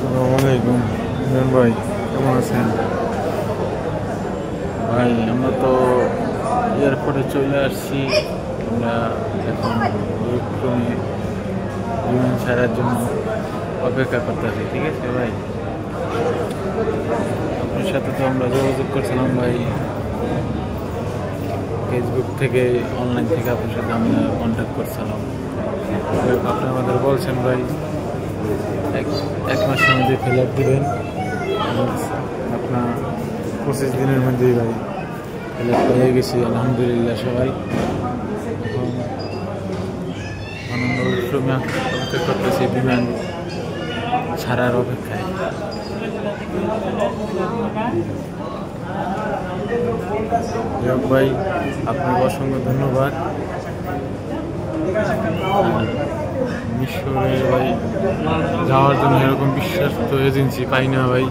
আসসালামু আলাইকুম ইমরান ভাই, কেমন আছেন? ভাই আমরা তো এয়ারপোর্টে চলে আসছি। আমরা এখন ক্রমে বিমান ছাড়ার জন্য অপেক্ষা করতেছি। ঠিক আছে ভাই, আপনার সাথে তো আমরা যোগাযোগ করছিলাম ভাই, ফেসবুক থেকে, অনলাইন থেকে আপনার সাথে আমরা কন্ট্যাক্ট করছিলাম। আপনি আমাদের বলছেন ভাই এক মাসের মধ্যে ফিল আপ দেবেন। আপনার 25 দিনের মধ্যেই ভাই ফিল আপ হয়ে গেছি আলহামদুলিল্লাহ। সবাই এখন আনন্দ উৎসবে অপেক্ষা করতেছি বিমান ছাড়ার অপেক্ষায়। যাক ভাই, আপনাকে অসংখ্য ধন্যবাদ। মিশরে ভাই যাওয়ার জন্য এরকম বিশ্বস্ত এজেন্সি পাই না ভাই।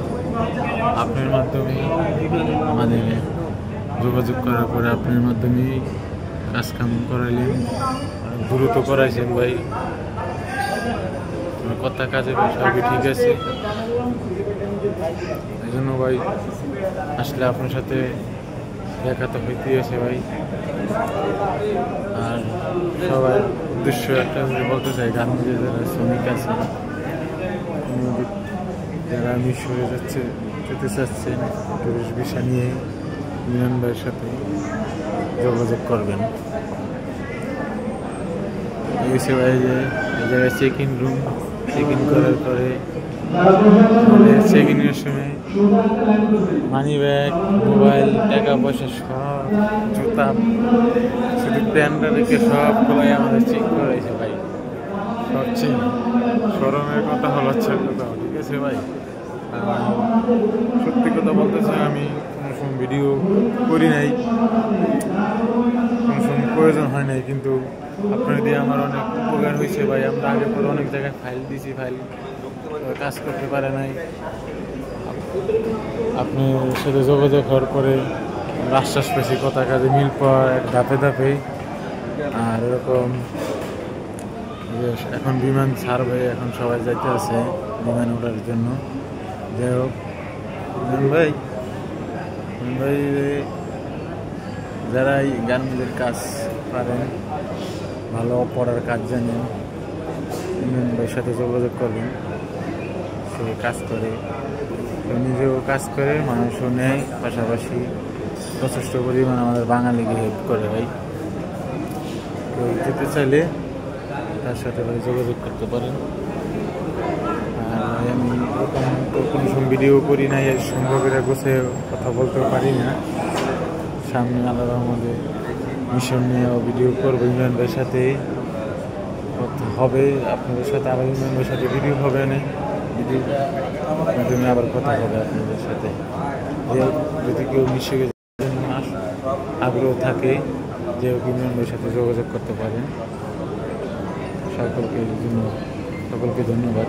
আপনার মাধ্যমে আমাদের যোগাযোগ করার পরে আপনার মাধ্যমে কাজকাম করাইলেন, দ্রুত করাইছেন ভাই। কথা কাজে সবই ঠিক আছে। এই জন্য ভাই আসলে আপনার সাথে দেখা তো হইতেই আছে ভাই। আর সবার উদ্দেশ্য একটা বলতে চাই, গান্ধী যারা শ্রমিক আছে, যারা মিশরে যেতে চাচ্ছেন টুরিস্ট ভিসা নিয়ে, ইমরান ভাইয়ের সাথে যোগাযোগ করবেন। এই ভাই যে এই জায়গায় check in room, check in করার পরে চেক ইনের সময় মানি ব্যাগ, মোবাইল, টাকা পয়সা সব, জুতা, শুধু প্যান্টটা রেখে সব খোলাই আমাদের চেক করাইছে ভাই। সবচেয়ে স্মরণের কথা হলো কথা, ঠিক আছে ভাই। সত্যি কথা বলতে চাই, আমি কোনো সময় ভিডিও করি নাই, কোনো সময় প্রয়োজন হয় নাই, কিন্তু আপনার দিয়ে আমার অনেক উপকার হয়েছে ভাই। আমরা আগে পরে অনেক জায়গায় ফাইল দিয়েছি, ফাইল কাজ করতে পারে নাই। আপনার সাথে যোগাযোগ হওয়ার পরে আশ্বাস পেয়েছি, কথা কাজে মিল পাওয়া ধাপে ধাপে। আর এরকম এখন বিমান ছাড়বে, এখন সবাই যাইতে আছে বিমান ওঠার জন্য। যাই হোক ভাই, যারা এই গার্মেন্টের কাজ পারেন, ভালো পড়ার কাজ জানেন, ইমরান ভাইয়ের সাথে যোগাযোগ করবেন। সে কাজ করে, নিজেও কাজ করে, মানুষও নেয়, পাশাপাশি যথেষ্ট পরিমাণ আমাদের বাঙালিকে হেল্প করে ভাই। কেউ যেতে চাইলে তার সাথে ভাই যোগাযোগ করতে পারেন। আর আমি কোনো সময় ভিডিও করি নাই, সম্ভবের গোছে কথা বলতেও পারি না। সামনে আলাদা আমাদের মিশন নিয়েও ভিডিও করবো, ইমরান ভাইয়ের সাথে হবে, আপনাদের সাথে আবার ইমরান ভাইয়ের সাথে ভিডিও হবে না, ভিডিও মাধ্যমে আবার কথা হবে আপনাদের সাথে। যদি কেউ মিশরে আগ্রহ থাকে, যে ইমরান ভাইয়ের সাথে যোগাযোগ করতে পারেন। সকলকে ধন্যবাদ।